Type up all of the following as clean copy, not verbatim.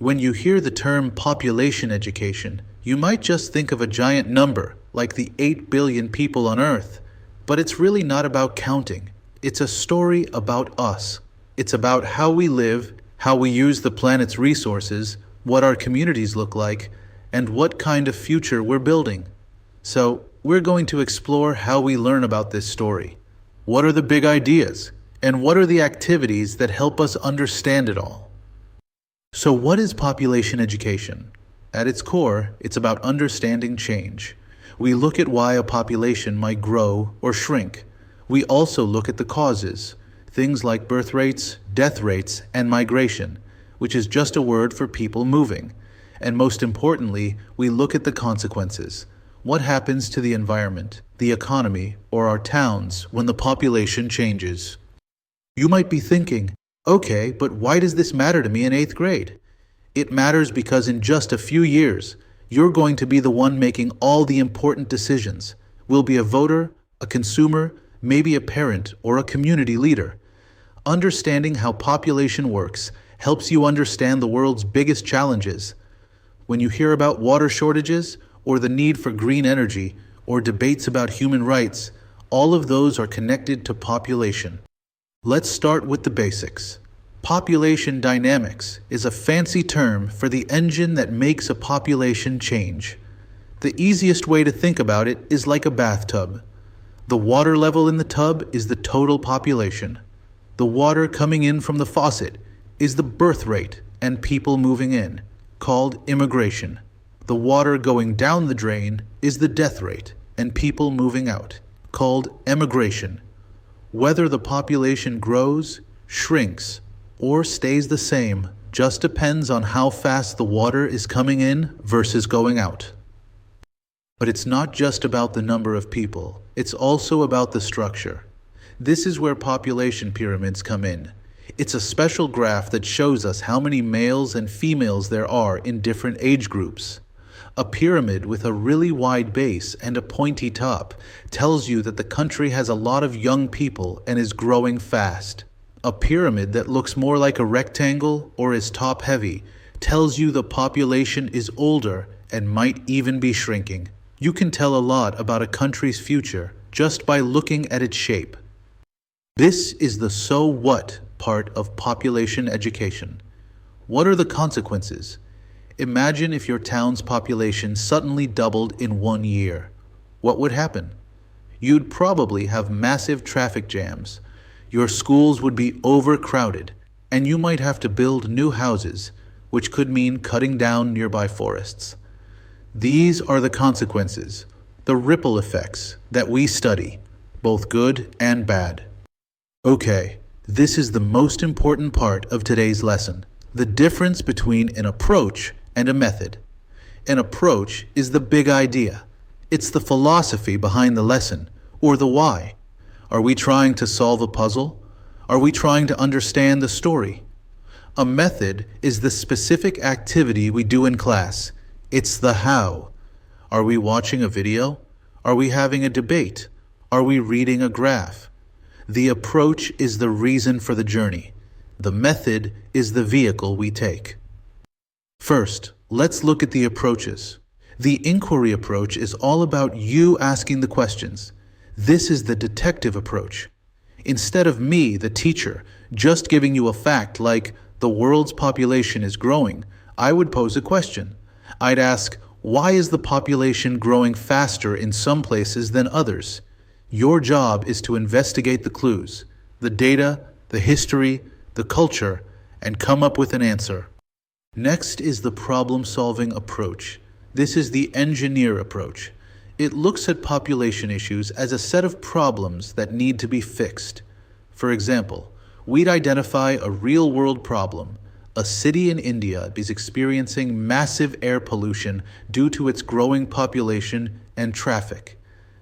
When you hear the term population education, you might just think of a giant number, like the 8 billion people on Earth. But it's really not about counting. It's a story about us. It's about how we live, how we use the planet's resources, what our communities look like, and what kind of future we're building. So, we're going to explore how we learn about this story. What are the big ideas? And what are the activities that help us understand it all? So what is population education? At its core, it's about understanding change. We look at why a population might grow or shrink. We also look at the causes, things like birth rates, death rates, and migration, which is just a word for people moving. And most importantly, we look at the consequences. What happens to the environment, the economy, or our towns when the population changes? You might be thinking, okay, but why does this matter to me in 8th grade? It matters because in just a few years, you're going to be the one making all the important decisions. We'll be a voter, a consumer, maybe a parent, or a community leader. Understanding how population works helps you understand the world's biggest challenges. When you hear about water shortages, or the need for green energy, or debates about human rights, all of those are connected to population. Let's start with the basics. Population dynamics is a fancy term for the engine that makes a population change. The easiest way to think about it is like a bathtub. The water level in the tub is the total population. The water coming in from the faucet is the birth rate and people moving in, called immigration. The water going down the drain is the death rate and people moving out, called emigration. Whether the population grows, shrinks, or stays the same just depends on how fast the water is coming in versus going out. But it's not just about the number of people, it's also about the structure. This is where population pyramids come in. It's a special graph that shows us how many males and females there are in different age groups. A pyramid with a really wide base and a pointy top tells you that the country has a lot of young people and is growing fast. A pyramid that looks more like a rectangle or is top-heavy tells you the population is older and might even be shrinking. You can tell a lot about a country's future just by looking at its shape. This is the so what part of population education. What are the consequences? Imagine if your town's population suddenly doubled in 1 year. What would happen? You'd probably have massive traffic jams. Your schools would be overcrowded, and you might have to build new houses, which could mean cutting down nearby forests. These are the consequences, the ripple effects that we study, both good and bad. Okay, this is the most important part of today's lesson, the difference between an approach and a method. An approach is the big idea. It's the philosophy behind the lesson, or the why. Are we trying to solve a puzzle? Are we trying to understand the story? A method is the specific activity we do in class. It's the how. Are we watching a video? Are we having a debate? Are we reading a graph? The approach is the reason for the journey. The method is the vehicle we take. First, let's look at the approaches. The inquiry approach is all about you asking the questions. This is the detective approach. Instead of me, the teacher, just giving you a fact like the world's population is growing, I would pose a question. I'd ask, why is the population growing faster in some places than others? Your job is to investigate the clues, the data, the history, the culture, and come up with an answer. Next is the problem-solving approach. This is the engineer approach. It looks at population issues as a set of problems that need to be fixed. For example, we'd identify a real-world problem. A city in India is experiencing massive air pollution due to its growing population and traffic.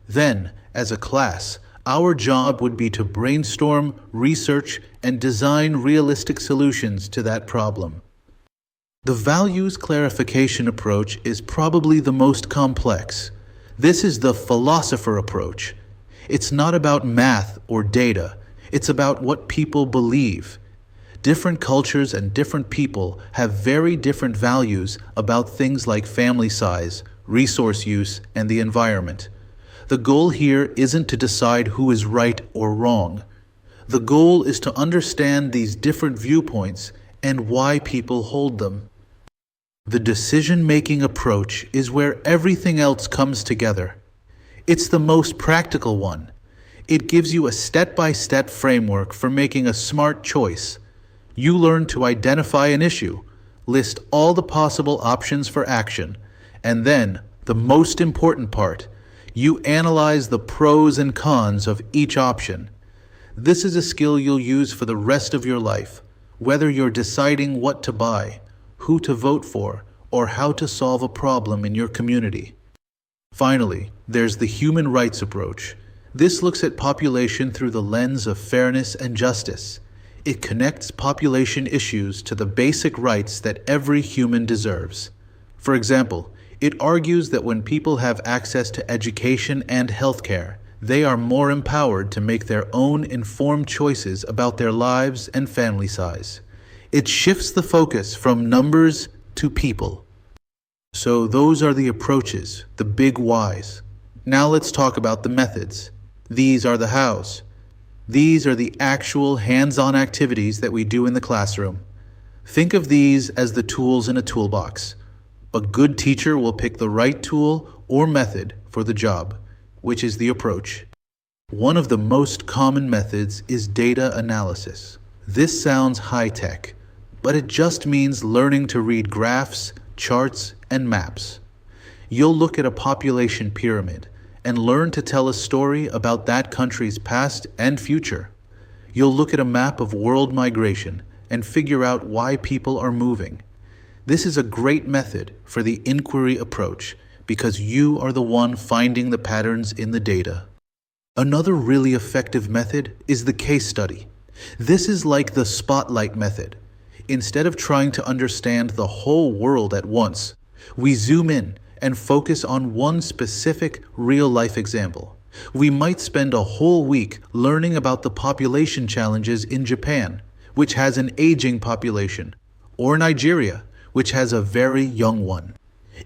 Then, as a class, our job would be to brainstorm, research, and design realistic solutions to that problem. The values clarification approach is probably the most complex. This is the philosopher approach. It's not about math or data. It's about what people believe. Different cultures and different people have very different values about things like family size, resource use, and the environment. The goal here isn't to decide who is right or wrong. The goal is to understand these different viewpoints and why people hold them. The decision-making approach is where everything else comes together. It's the most practical one. It gives you a step-by-step framework for making a smart choice. You learn to identify an issue, list all the possible options for action, and then, the most important part, you analyze the pros and cons of each option. This is a skill you'll use for the rest of your life, whether you're deciding what to buy, who to vote for, or how to solve a problem in your community. Finally, there's the human rights approach. This looks at population through the lens of fairness and justice. It connects population issues to the basic rights that every human deserves. For example, it argues that when people have access to education and healthcare, they are more empowered to make their own informed choices about their lives and family size. It shifts the focus from numbers to people. So those are the approaches, the big whys. Now let's talk about the methods. These are the hows. These are the actual hands-on activities that we do in the classroom. Think of these as the tools in a toolbox. A good teacher will pick the right tool or method for the job, which is the approach. One of the most common methods is data analysis. This sounds high-tech, but it just means learning to read graphs, charts, and maps. You'll look at a population pyramid and learn to tell a story about that country's past and future. You'll look at a map of world migration and figure out why people are moving. This is a great method for the inquiry approach because you are the one finding the patterns in the data. Another really effective method is the case study. This is like the spotlight method. Instead of trying to understand the whole world at once, we zoom in and focus on one specific real-life example. We might spend a whole week learning about the population challenges in Japan, which has an aging population, or Nigeria, which has a very young one.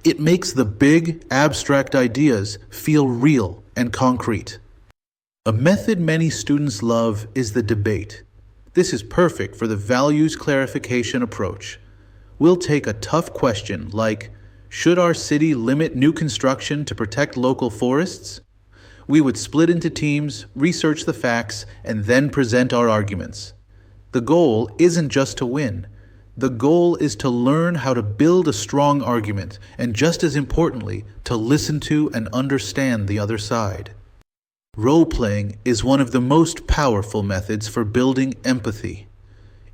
It makes the big, abstract ideas feel real and concrete. A method many students love is the debate. This is perfect for the values clarification approach. We'll take a tough question like, should our city limit new construction to protect local forests? We would split into teams, research the facts, and then present our arguments. The goal isn't just to win. The goal is to learn how to build a strong argument, and just as importantly, to listen to and understand the other side. Role-playing is one of the most powerful methods for building empathy.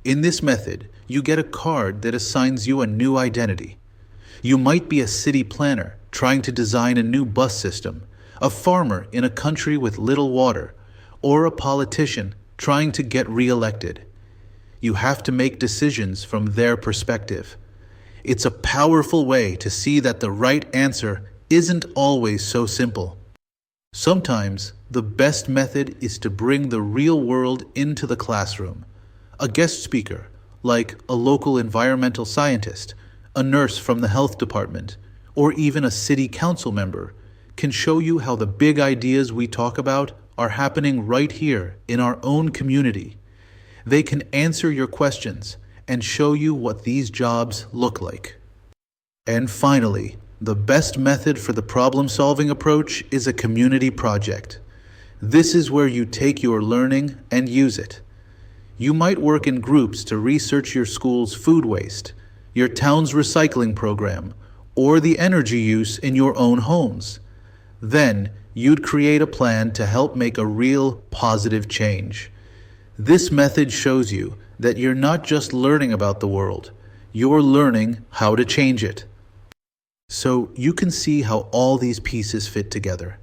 In this method, you get a card that assigns you a new identity. You might be a city planner trying to design a new bus system, a farmer in a country with little water, or a politician trying to get re-elected. You have to make decisions from their perspective. It's a powerful way to see that the right answer isn't always so simple. Sometimes, the best method is to bring the real world into the classroom. A guest speaker, like a local environmental scientist, a nurse from the health department, or even a city council member, can show you how the big ideas we talk about are happening right here in our own community. They can answer your questions and show you what these jobs look like. And finally, the best method for the problem-solving approach is a community project. This is where you take your learning and use it. You might work in groups to research your school's food waste, your town's recycling program, or the energy use in your own homes. Then, you'd create a plan to help make a real positive change. This method shows you that you're not just learning about the world, you're learning how to change it. So you can see how all these pieces fit together.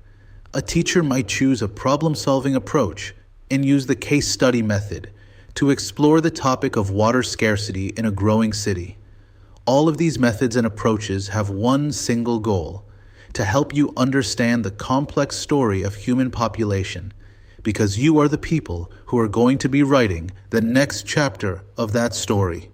A teacher might choose a problem-solving approach and use the case study method to explore the topic of water scarcity in a growing city. All of these methods and approaches have one single goal: to help you understand the complex story of human population, because you are the people who are going to be writing the next chapter of that story.